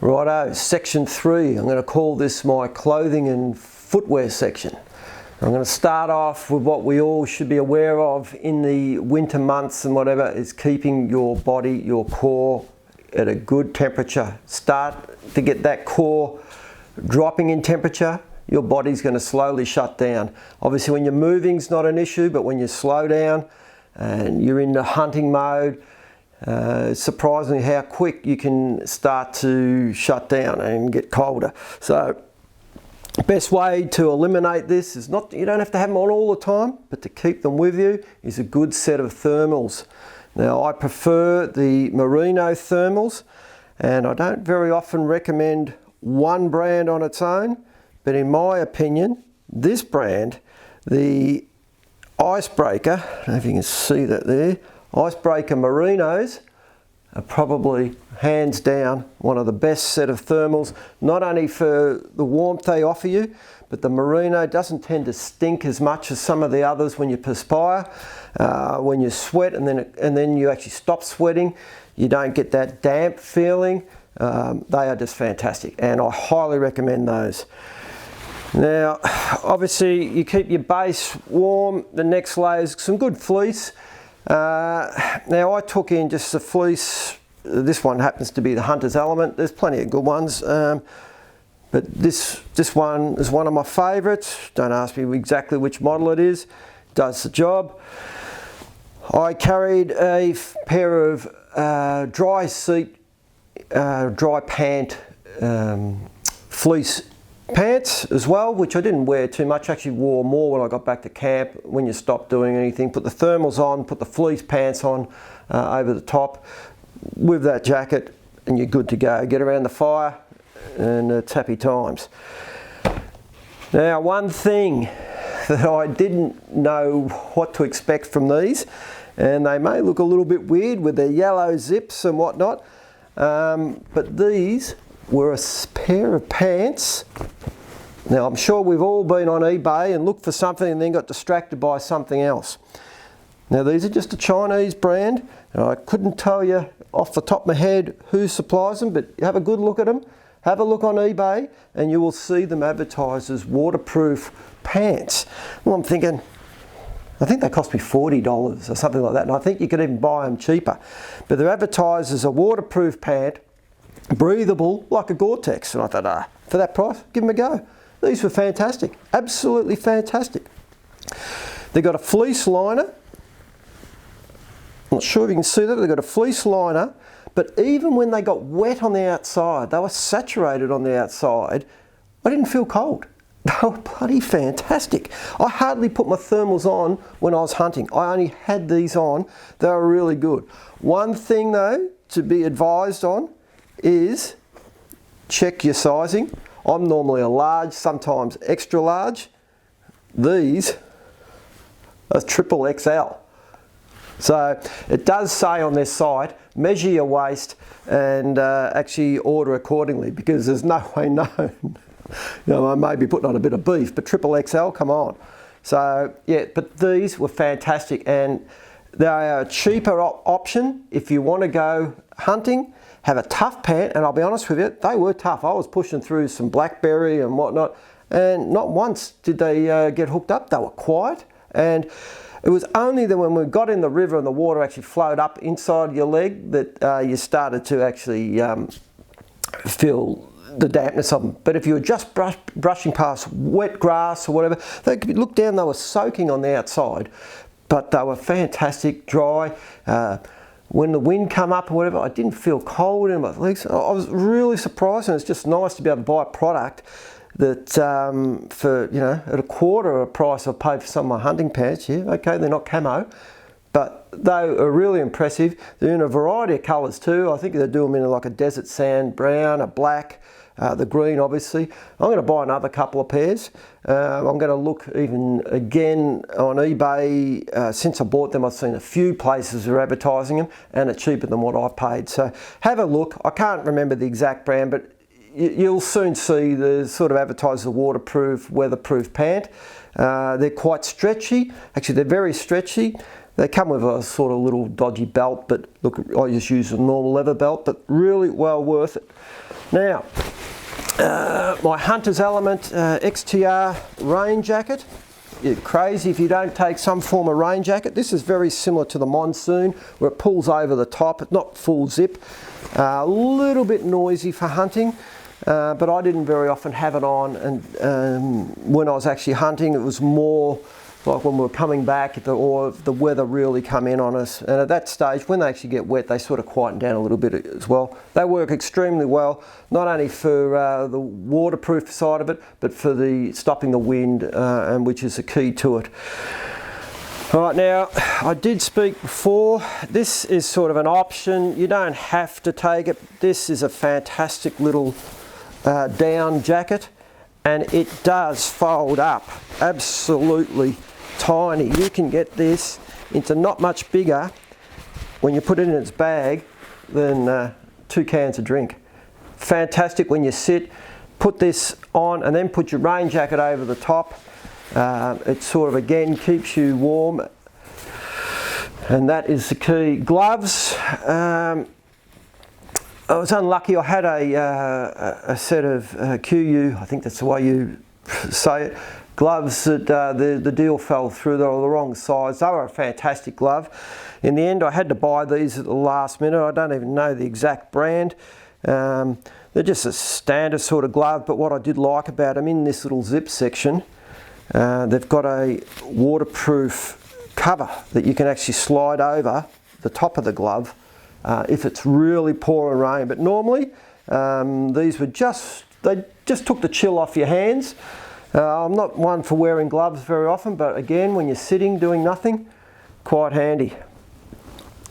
Righto, section 3. I'm going to call this my clothing and footwear section. I'm going to start off with what we all should be aware of in the winter months and whatever is keeping your body, your core at a good temperature. Start to get that core dropping in temperature, your body's going to slowly shut down. Obviously when you're moving is not an issue, but when you slow down and you're in the hunting mode, surprisingly how quick you can start to shut down and get colder. So best way to eliminate this is not, you don't have to have them on all the time, but to keep them with you is a good set of thermals. Now I prefer the merino thermals, and I don't very often recommend one brand on its own, but in my opinion this brand, the Icebreaker, I don't know if you can see that there, Icebreaker Merinos are probably hands down one of the best set of thermals, not only for the warmth they offer you, but the merino doesn't tend to stink as much as some of the others when you perspire. When you sweat and then you actually stop sweating, you don't get that damp feeling. They are just fantastic and I highly recommend those. Now obviously you keep your base warm, the next layer is some good fleece. Now I took in just the fleece, this one happens to be the Hunter's Element, there's plenty of good ones, but this one is one of my favourites. Don't ask me exactly which model it is, does the job. I carried a pair of dry pant fleece pants as well, which I didn't wear too much. Actually wore more when I got back to camp, when you stop doing anything. Put the thermals on, put the fleece pants on over the top with that jacket, and you're good to go. Get around the fire and it's happy times. Now one thing that I didn't know what to expect from these, and they may look a little bit weird with their yellow zips and whatnot, but these were a pair of pants. Now I'm sure we've all been on eBay and looked for something and then got distracted by something else. Now these are just a Chinese brand, and I couldn't tell you off the top of my head who supplies them, but have a good look at them. Have a look on eBay and you will see them advertised as waterproof pants. Well, I'm thinking, I think they cost me $40 or something like that, and I think you could even buy them cheaper. But they're advertised as a waterproof pant, breathable like a Gore-Tex, and I thought, for that price, give them a go. These were fantastic, absolutely fantastic. They've got a fleece liner. I'm not sure if you can see that. They've got a fleece liner, but even when they got wet on the outside, they were saturated on the outside, I didn't feel cold. They were bloody fantastic. I hardly put my thermals on when I was hunting. I only had these on. They were really good. One thing though to be advised on is check your sizing. I'm normally a large, sometimes extra large. These are triple XL. So it does say on their site, measure your waist and actually order accordingly, because there's no way known. You know, I may be putting on a bit of beef, but triple XL, come on. So yeah, but these were fantastic, and they are a cheaper option if you want to go hunting. Have a tough pant, and I'll be honest with you, they were tough. I was pushing through some blackberry and whatnot, and not once did they get hooked up. They were quiet, and it was only then when we got in the river and the water actually flowed up inside your leg that you started to actually feel the dampness of them. But if you were just brushing past wet grass or whatever, they could look down, they were soaking on the outside, but they were fantastic, dry. When the wind come up or whatever, I didn't feel cold in my legs. I was really surprised, and it's just nice to be able to buy a product that for, you know, at a quarter of the price I paid for some of my hunting pants. Yeah, okay, they're not camo, but they are really impressive. They're in a variety of colours too. I think they do them in like a desert sand brown, a black, the green obviously. I'm going to buy another couple of pairs. I'm going to look even again on eBay. Since I bought them, I've seen a few places are advertising them, and it's cheaper than what I paid. So have a look. I can't remember the exact brand, but you'll soon see the sort of advertised as a waterproof, weatherproof pant. They're quite stretchy. Actually, they're very stretchy. They come with a sort of little dodgy belt, but look, I just use a normal leather belt, but really well worth it. Now, my Hunter's Element XTR rain jacket. You're crazy if you don't take some form of rain jacket. This is very similar to the Monsoon, where it pulls over the top. It's not full zip. A little bit noisy for hunting, but I didn't very often have it on. And when I was actually hunting, it was more like when we were coming back, or the weather really come in on us. And at that stage, when they actually get wet, they sort of quieten down a little bit as well. They work extremely well, not only for the waterproof side of it, but for the stopping the wind, and which is the key to it. All right, now, I did speak before, this is sort of an option. You don't have to take it. This is a fantastic little down jacket, and it does fold up absolutely tiny. You can get this into not much bigger when you put it in its bag than 2 cans of drink. Fantastic when you sit, put this on and then put your rain jacket over the top. It sort of again keeps you warm, and that is the key. Gloves, I was unlucky. I had a set of QU, I think that's the way you say it, gloves that the deal fell through. They were the wrong size. They were a fantastic glove. In the end, I had to buy these at the last minute. I don't even know the exact brand. They're just a standard sort of glove, but what I did like about them, in this little zip section, they've got a waterproof cover that you can actually slide over the top of the glove if it's really pouring rain. But normally, these were they just took the chill off your hands. I'm not one for wearing gloves very often, but again, when you're sitting doing nothing, quite handy.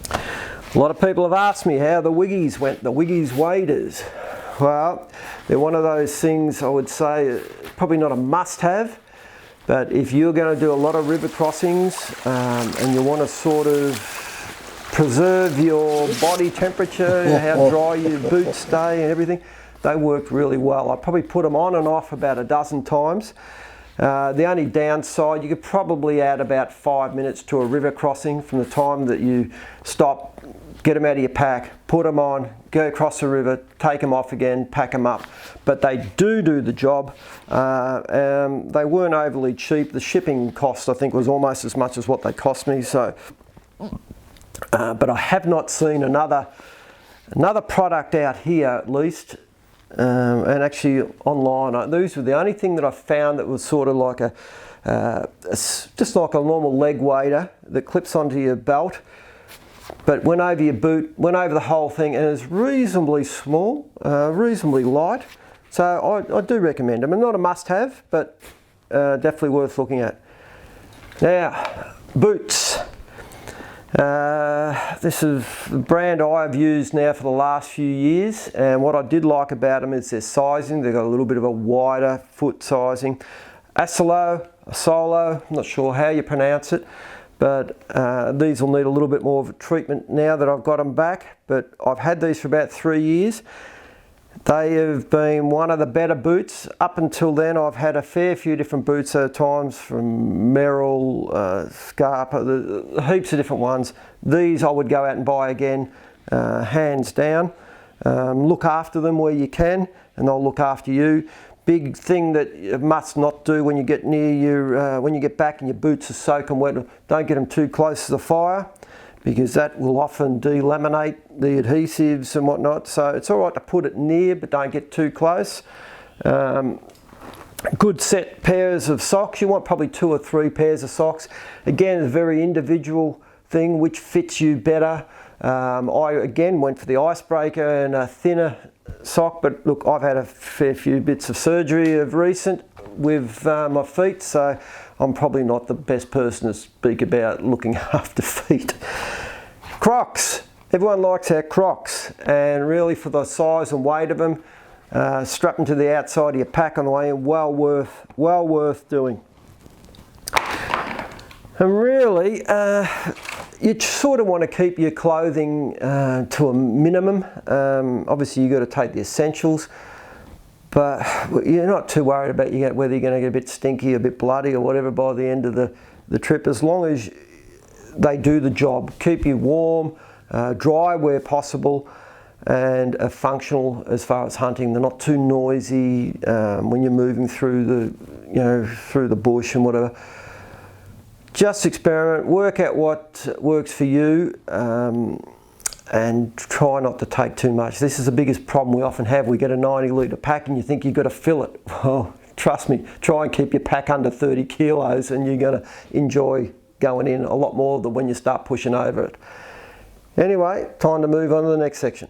A lot of people have asked me how the Wiggies went, the Wiggies waders. Well, they're one of those things, I would say, probably not a must-have, but if you're going to do a lot of river crossings and you want to sort of preserve your body temperature, how dry your boots stay and everything, they worked really well. I probably put them on and off about a dozen times. The only downside, you could probably add about 5 minutes to a river crossing from the time that you stop, get them out of your pack, put them on, go across the river, take them off again, pack them up. But they do the job. They weren't overly cheap. The shipping cost, I think, was almost as much as what they cost me. So, but I have not seen another product out here, at least, and actually online. These were the only thing that I found that was sort of like just like a normal leg wader that clips onto your belt, but went over your boot, went over the whole thing, and is reasonably small, reasonably light. So I do recommend them. And not a must-have, but definitely worth looking at. Now, boots. This is the brand I've used now for the last few years, and what I did like about them is their sizing. They've got a little bit of a wider foot sizing. Asolo, I'm not sure how you pronounce it, but these will need a little bit more of a treatment now that I've got them back, but I've had these for about 3 years. They have been one of the better boots. Up until then, I've had a fair few different boots at times, from Merrill, Scarpa, heaps of different ones. These I would go out and buy again, hands down. Look after them where you can, and they'll look after you. Big thing that you must not do when you get near your, when you get back and your boots are soaking wet, don't get them too close to the fire, because that will often delaminate the adhesives and whatnot. So it's all right to put it near, but don't get too close. Good set pairs of socks. You want probably 2 or 3 pairs of socks. Again, a very individual thing, which fits you better. I again went for the icebreaker and a thinner sock, but look, I've had a fair few bits of surgery of recent with my feet, so I'm probably not the best person to speak about looking after feet. Crocs. Everyone likes our Crocs, and really for the size and weight of them, strap them to the outside of your pack on the way in, well worth doing. And really, you sort of want to keep your clothing to a minimum. Obviously you've got to take the essentials, but you're not too worried about whether you're going to get a bit stinky, a bit bloody or whatever by the end of the trip, as long as they do the job. Keep you warm, dry where possible, and are functional as far as hunting. They're not too noisy when you're moving through the bush and whatever. Just experiment, work out what works for you, and try not to take too much. This is the biggest problem we often have. We get a 90 litre pack and you think you've got to fill it. Well, trust me, try and keep your pack under 30 kilos and you're going to enjoy going in a lot more than when you start pushing over it. Anyway, time to move on to the next section.